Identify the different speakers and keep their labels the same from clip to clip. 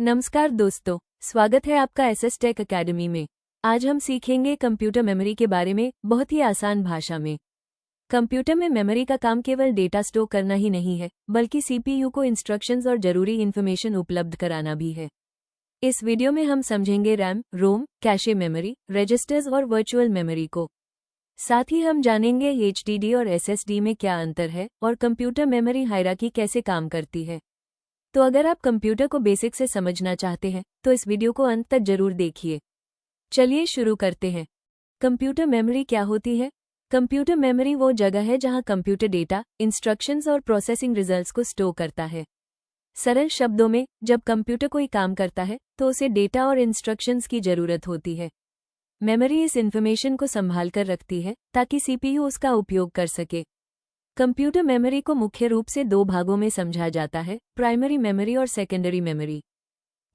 Speaker 1: नमस्कार दोस्तों, स्वागत है आपका एसएस टेक अकेडमी में। आज हम सीखेंगे कंप्यूटर मेमोरी के बारे में बहुत ही आसान भाषा में। कंप्यूटर में मेमोरी का काम केवल डेटा स्टोर करना ही नहीं है, बल्कि सीपीयू को इंस्ट्रक्शंस और जरूरी इन्फॉर्मेशन उपलब्ध कराना भी है। इस वीडियो में हम समझेंगे रैम, रोम, कैशे मेमोरी, रजिस्टर्स और वर्चुअल मेमोरी को। साथ ही हम जानेंगे एचडीडी और एसएसडी में क्या अंतर है और कंप्यूटर मेमोरी हायरार्की कैसे काम करती है। तो अगर आप कंप्यूटर को बेसिक से समझना चाहते हैं तो इस वीडियो को अंत तक जरूर देखिए। चलिए शुरू करते हैं। कंप्यूटर मेमोरी क्या होती है? कंप्यूटर मेमोरी वो जगह है जहां कंप्यूटर डेटा, इंस्ट्रक्शंस और प्रोसेसिंग रिजल्ट्स को स्टोर करता है। सरल शब्दों में, जब कंप्यूटर कोई काम करता है तो उसे डेटा और इंस्ट्रक्शंस की जरूरत होती है। मेमोरी इस इंफॉर्मेशन को संभाल कर रखती है ताकि सीपीयू उसका उपयोग कर सके। कंप्यूटर मेमोरी को मुख्य रूप से दो भागों में समझा जाता है, प्राइमरी मेमोरी और सेकेंडरी मेमोरी।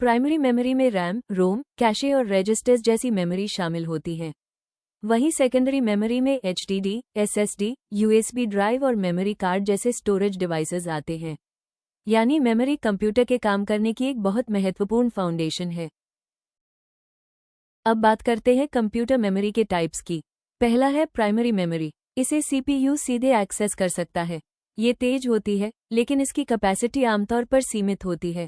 Speaker 1: प्राइमरी मेमोरी में रैम, रोम, कैशे और रजिस्टर्स जैसी मेमोरी शामिल होती है। वहीं सेकेंडरी मेमोरी में एचडीडी, एसएसडी, यूएसबी ड्राइव और मेमोरी कार्ड जैसे स्टोरेज डिवाइसेस आते हैं। यानी मेमोरी कंप्यूटर के काम करने की एक बहुत महत्वपूर्ण फाउंडेशन है। अब बात करते हैं कंप्यूटर मेमोरी के टाइप्स की। पहला है प्राइमरी मेमोरी। इसे सीपीयू सीधे एक्सेस कर सकता है। ये तेज होती है, लेकिन इसकी कैपेसिटी आमतौर पर सीमित होती है।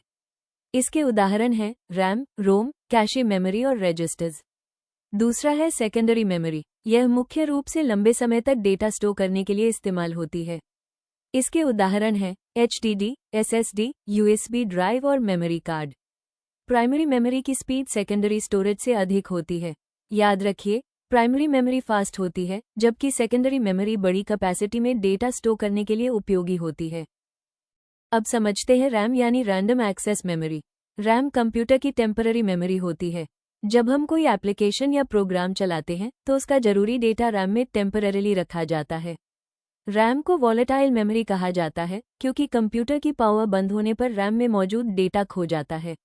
Speaker 1: इसके उदाहरण हैं रैम, रोम, कैशे मेमोरी और रजिस्टर्स। दूसरा है सेकेंडरी मेमोरी। यह मुख्य रूप से लंबे समय तक डेटा स्टोर करने के लिए इस्तेमाल होती है। इसके उदाहरण हैं एचडीडी, एसएसडी, यूएसबी ड्राइव और मेमोरी कार्ड। प्राइमरी मेमोरी की स्पीड सेकेंडरी स्टोरेज से अधिक होती है। याद रखिए, प्राइमरी मेमोरी फास्ट होती है, जबकि सेकेंडरी मेमोरी बड़ी कैपेसिटी में डेटा स्टोर करने के लिए उपयोगी होती है। अब समझते हैं रैम यानी random access memory. RAM computer की टेम्पररी मेमोरी होती है। जब हम कोई एप्लीकेशन या प्रोग्राम चलाते हैं तो उसका जरूरी डेटा रैम में टेम्पररीली रखा जाता है। रैम को वॉलेटाइल मेमोरी कहा जाता है क्योंकि कंप्यूटर की पावर बंद होने पर रैम में मौजूद डेटा खो जाता है।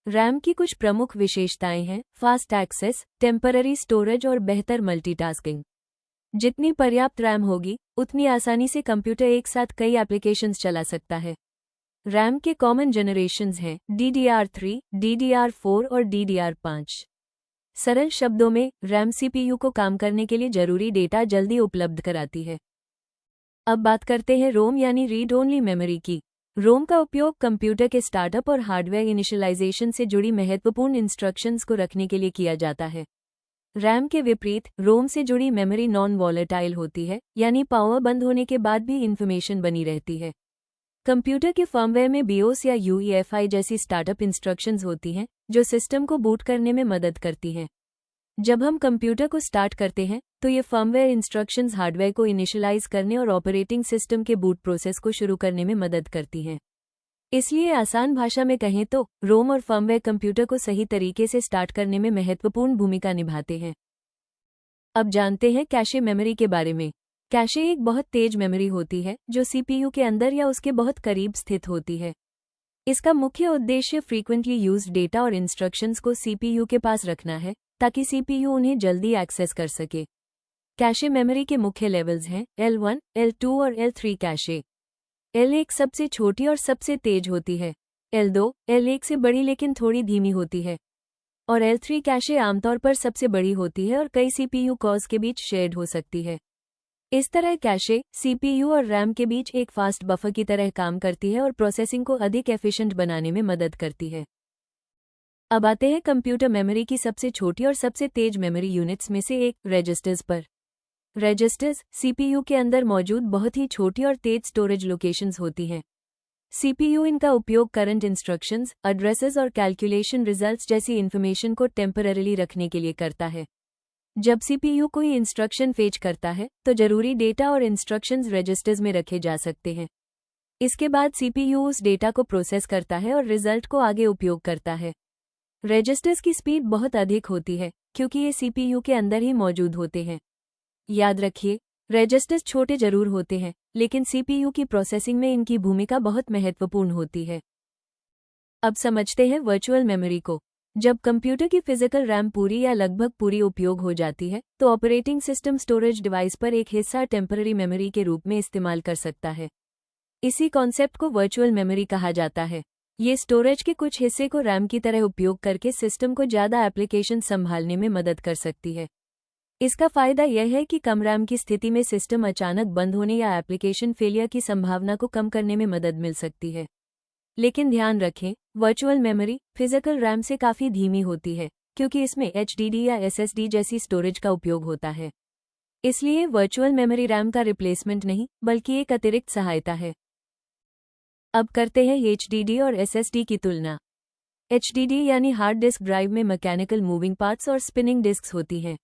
Speaker 1: रैम की कुछ प्रमुख विशेषताएं हैं फास्ट एक्सेस, टेम्पररी स्टोरेज और बेहतर मल्टीटास्किंग। जितनी पर्याप्त रैम होगी, उतनी आसानी से कंप्यूटर एक साथ कई एप्लीकेशंस चला सकता है। रैम के कॉमन जनरेशंस हैं DDR3, DDR4 और DDR5। सरल शब्दों में, रैम सीपीयू को काम करने के लिए जरूरी डेटा जल्दी उपलब्ध कराती है। अब बात करते हैं रोम यानी रीड ओनली मेमोरी की। रोम का उपयोग कंप्यूटर के स्टार्टअप और हार्डवेयर इनिशियलाइजेशन से जुड़ी महत्वपूर्ण इंस्ट्रक्शंस को रखने के लिए किया जाता है। रैम के विपरीत, रोम से जुड़ी मेमोरी नॉन वॉलेटाइल होती है, यानी पावर बंद होने के बाद भी इंफॉर्मेशन बनी रहती है। कंप्यूटर के फर्मवेयर में बीओएस या यूईएफआई जैसी स्टार्टअप इंस्ट्रक्शंस होती हैं, जो सिस्टम को बूट करने में मदद करती हैं। जब हम कंप्यूटर को स्टार्ट करते हैं तो ये फर्मवेयर इंस्ट्रक्शंस हार्डवेयर को इनिशियलाइज करने और ऑपरेटिंग सिस्टम के बूट प्रोसेस को शुरू करने में मदद करती हैं। इसलिए आसान भाषा में कहें तो रोम और फर्मवेयर कंप्यूटर को सही तरीके से स्टार्ट करने में महत्वपूर्ण भूमिका निभाते हैं। अब जानते हैं कैशे मेमोरी के बारे में। कैशे एक बहुत तेज मेमोरी होती है जो सीपीयू के अंदर या उसके बहुत करीब स्थित होती है। इसका मुख्य उद्देश्य फ्रीक्वेंटली यूज्ड डेटा और इंस्ट्रक्शंस को सीपीयू के पास रखना है ताकि सीपीयू उन्हें जल्दी एक्सेस कर सके। कैशे मेमोरी के मुख्य लेवल्स हैं L1, L2 और L3 कैशे। L1 सबसे छोटी और सबसे तेज होती है। L2, L1 से बड़ी लेकिन थोड़ी धीमी होती है। और L3 कैशे आमतौर पर सबसे बड़ी होती है और कई सीपीयू कॉर्स के बीच शेयर्ड हो सकती है। इस तरह कैशे सीपीयू और रैम के बीच एक फास्ट बफर की तरह काम करती है और प्रोसेसिंग को अधिक एफिशिएंट बनाने में मदद करती है। अब आते हैं कंप्यूटर मेमोरी की सबसे छोटी और सबसे तेज मेमोरी यूनिट्स में से एक, रजिस्टर्स पर। रजिस्टर्स सीपीयू के अंदर मौजूद बहुत ही छोटी और तेज स्टोरेज लोकेशंस होती हैं। सीपीयू इनका उपयोग करंट इंस्ट्रक्शंस, एड्रेसेस और कैलकुलेशन रिजल्ट्स जैसी इंफॉर्मेशन को टेम्पररीली रखने के लिए करता है। जब सीपीयू कोई इंस्ट्रक्शन फेच करता है तो जरूरी डेटा और इंस्ट्रक्शंस रजिस्टर्स में रखे जा सकते हैं। इसके बाद सीपीयू उस डेटा को प्रोसेस करता है और रिजल्ट को आगे उपयोग करता है। रजिस्टर्स की स्पीड बहुत अधिक होती है क्योंकि ये सीपीयू के अंदर ही मौजूद होते हैं। याद रखिए, रजिस्टर्स छोटे जरूर होते हैं, लेकिन सीपीयू की प्रोसेसिंग में इनकी भूमिका बहुत महत्वपूर्ण होती है। अब समझते हैं वर्चुअल मेमोरी को। जब कंप्यूटर की फिजिकल रैम पूरी या लगभग पूरी उपयोग हो जाती है तो ऑपरेटिंग सिस्टम स्टोरेज डिवाइस पर एक हिस्सा टेम्पररी मेमोरी के रूप में इस्तेमाल कर सकता है। इसी कॉन्सेप्ट को वर्चुअल मेमोरी कहा जाता है। ये स्टोरेज के कुछ हिस्से को रैम की तरह उपयोग करके सिस्टम को ज़्यादा एप्लीकेशन संभालने में मदद कर सकती है। इसका फायदा यह है कि कम रैम की स्थिति में सिस्टम अचानक बंद होने या एप्लीकेशन फेलियर की संभावना को कम करने में मदद मिल सकती है। लेकिन ध्यान रखें, वर्चुअल मेमोरी फिजिकल रैम से काफ़ी धीमी होती है, क्योंकि इसमें HDD या SSD जैसी स्टोरेज का उपयोग होता है। इसलिए वर्चुअल मेमोरी रैम का रिप्लेसमेंट नहीं, बल्कि एक अतिरिक्त सहायता है। अब करते हैं HDD और SSD की तुलना। HDD यानी हार्ड डिस्क ड्राइव में मैकेनिकल मूविंग पार्ट्स और स्पिनिंग डिस्क्स होती हैं।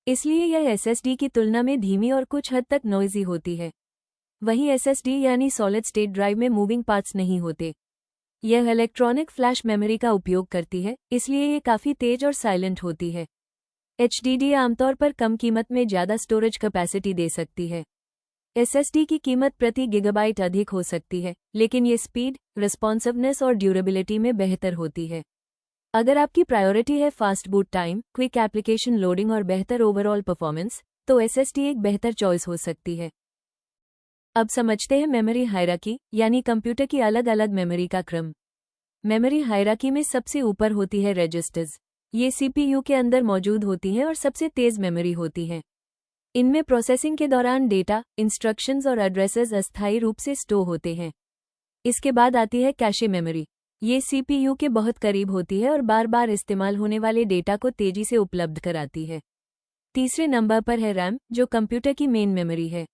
Speaker 1: इसलिए यह SSD की तुलना में धीमी और कुछ हद तक नॉइजी होती है। वहीं SSD यानी सॉलिड स्टेट ड्राइव में मूविंग पार्ट्स नहीं होते। यह इलेक्ट्रॉनिक फ्लैश मेमोरी का उपयोग करती है, इसलिए ये काफ़ी तेज और साइलेंट होती है। HDD आमतौर पर कम कीमत में ज़्यादा स्टोरेज कैपेसिटी दे सकती है। SSD की कीमत प्रति गीगाबाइट अधिक हो सकती है, लेकिन ये स्पीड, रिस्पॉन्सिवनेस और ड्यूरेबिलिटी में बेहतर होती है। अगर आपकी प्रायोरिटी है fast boot time, quick application loading और बेहतर ओवरऑल परफॉर्मेंस, तो SSD एक बेहतर चॉइस हो सकती है। अब समझते हैं मेमोरी हायरार्की, यानी कंप्यूटर की अलग अलग मेमोरी का क्रम। मेमोरी हायरार्की में सबसे ऊपर होती है रजिस्टर्स। ये CPU के अंदर मौजूद होती हैं और सबसे तेज मेमोरी होती हैं। इनमें प्रोसेसिंग के दौरान डेटा, इंस्ट्रक्शंस और एड्रेसेस अस्थायी रूप से स्टोर होते हैं। इसके बाद आती है कैशे मेमोरी। ये CPU के बहुत करीब होती है और बार बार इस्तेमाल होने वाले डेटा को तेजी से उपलब्ध कराती है। तीसरे नंबर पर है रैम, जो कंप्यूटर की मेन मेमोरी है।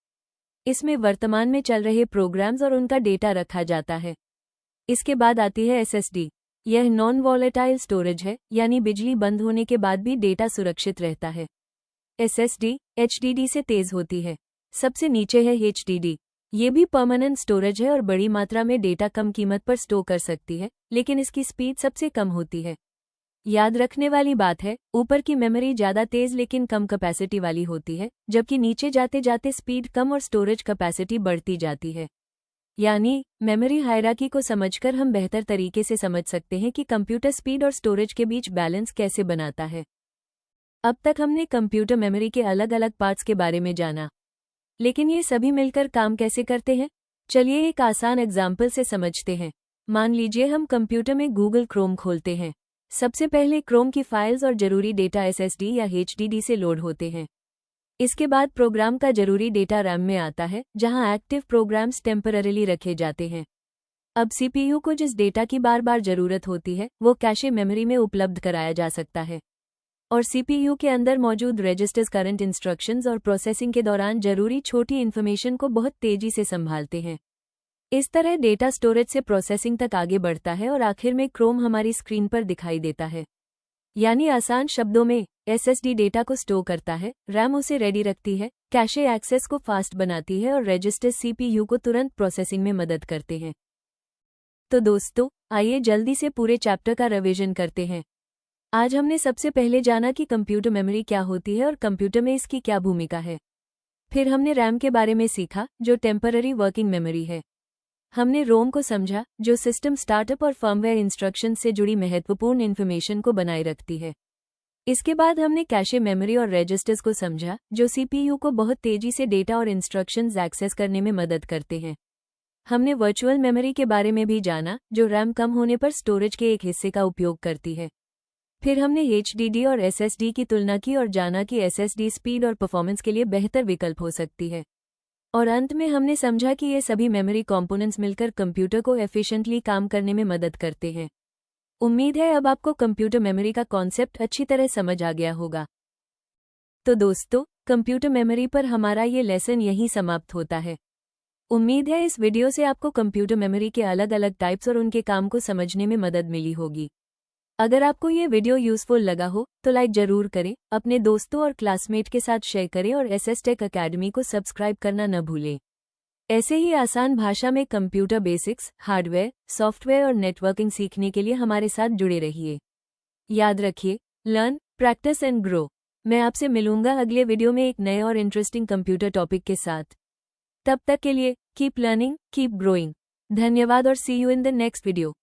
Speaker 1: इसमें वर्तमान में चल रहे प्रोग्राम्स और उनका डेटा रखा जाता है। इसके बाद आती है SSD। यह नॉन वॉलेटाइल स्टोरेज है, यानी बिजली बंद होने के बाद भी डेटा सुरक्षित रहता है। SSD HDD से तेज होती है। सबसे नीचे है HDD। ये भी परमानेंट स्टोरेज है और बड़ी मात्रा में डेटा कम कीमत पर स्टोर कर सकती है, लेकिन इसकी स्पीड सबसे कम होती है। याद रखने वाली बात है, ऊपर की मेमोरी ज़्यादा तेज लेकिन कम कैपेसिटी वाली होती है, जबकि नीचे जाते जाते स्पीड कम और स्टोरेज कैपेसिटी बढ़ती जाती है। यानी मेमोरी हायरार्की को समझकर हम बेहतर तरीके से समझ सकते हैं कि कंप्यूटर स्पीड और स्टोरेज के बीच बैलेंस कैसे बनाता है। अब तक हमने कंप्यूटर मेमोरी के अलग अलग पार्ट्स के बारे में जाना, लेकिन ये सभी मिलकर काम कैसे करते हैं? चलिए एक आसान एग्जाम्पल से समझते हैं। मान लीजिए हम कंप्यूटर में गूगल क्रोम खोलते हैं। सबसे पहले क्रोम की फाइल्स और जरूरी डेटा SSD या HDD से लोड होते हैं। इसके बाद प्रोग्राम का जरूरी डेटा रैम में आता है, जहां एक्टिव प्रोग्राम्स टेम्पररीली रखे जाते हैं। अब CPU को जिस डेटा की बार बार जरूरत होती है, वो कैशे मेमोरी में उपलब्ध कराया जा सकता है। और CPU के अंदर मौजूद रजिस्टर्स करंट इंस्ट्रक्शंस और प्रोसेसिंग के दौरान जरूरी छोटी इन्फॉर्मेशन को बहुत तेजी से संभालते हैं। इस तरह डेटा स्टोरेज से प्रोसेसिंग तक आगे बढ़ता है और आखिर में क्रोम हमारी स्क्रीन पर दिखाई देता है। यानी आसान शब्दों में, SSD डेटा को स्टोर करता है, रैम उसे रेडी रखती है, कैशे एक्सेस को फास्ट बनाती है और रजिस्टर CPU को तुरंत प्रोसेसिंग में मदद करते हैं। तो दोस्तों, आइए जल्दी से पूरे चैप्टर का रिवीजन करते हैं। आज हमने सबसे पहले जाना कि कंप्यूटर मेमोरी क्या होती है और कंप्यूटर में इसकी क्या भूमिका है। फिर हमने रैम के बारे में सीखा, जो टेम्पररी वर्किंग मेमोरी है। हमने रोम को समझा, जो सिस्टम स्टार्टअप और फर्मवेयर इंस्ट्रक्शंस से जुड़ी महत्वपूर्ण इन्फॉर्मेशन को बनाए रखती है। इसके बाद हमने कैशे मेमोरी और रजिस्टर्स को समझा, जो CPU को बहुत तेजी से डेटा और इंस्ट्रक्शंस एक्सेस करने में मदद करते हैं। हमने वर्चुअल मेमोरी के बारे में भी जाना, जो रैम कम होने पर स्टोरेज के एक हिस्से का उपयोग करती है। फिर हमने HDD और SSD की तुलना की और जाना कि SSD स्पीड और परफॉर्मेंस के लिए बेहतर विकल्प हो सकती है। और अंत में हमने समझा कि ये सभी मेमोरी कंपोनेंट्स मिलकर कंप्यूटर को एफिशिएंटली काम करने में मदद करते हैं। उम्मीद है अब आपको कंप्यूटर मेमोरी का कॉन्सेप्ट अच्छी तरह समझ आ गया होगा। तो दोस्तों, कंप्यूटर मेमोरी पर हमारा ये लेसन यहीं समाप्त होता है। उम्मीद है इस वीडियो से आपको कंप्यूटर मेमोरी के अलग अलग टाइप्स और उनके काम को समझने में मदद मिली होगी। अगर आपको ये वीडियो यूजफुल लगा हो तो लाइक जरूर करें, अपने दोस्तों और क्लासमेट के साथ शेयर करें और SS टेक अकेडमी को सब्सक्राइब करना न भूलें। ऐसे ही आसान भाषा में कंप्यूटर बेसिक्स, हार्डवेयर, सॉफ्टवेयर और नेटवर्किंग सीखने के लिए हमारे साथ जुड़े रहिए। याद रखिए, लर्न, प्रैक्टिस एंड ग्रो। मैं आपसे मिलूंगा अगले वीडियो में एक नए और इंटरेस्टिंग कंप्यूटर टॉपिक के साथ। तब तक के लिए कीप लर्निंग, कीप ग्रोइंग। धन्यवाद और see you in the next video.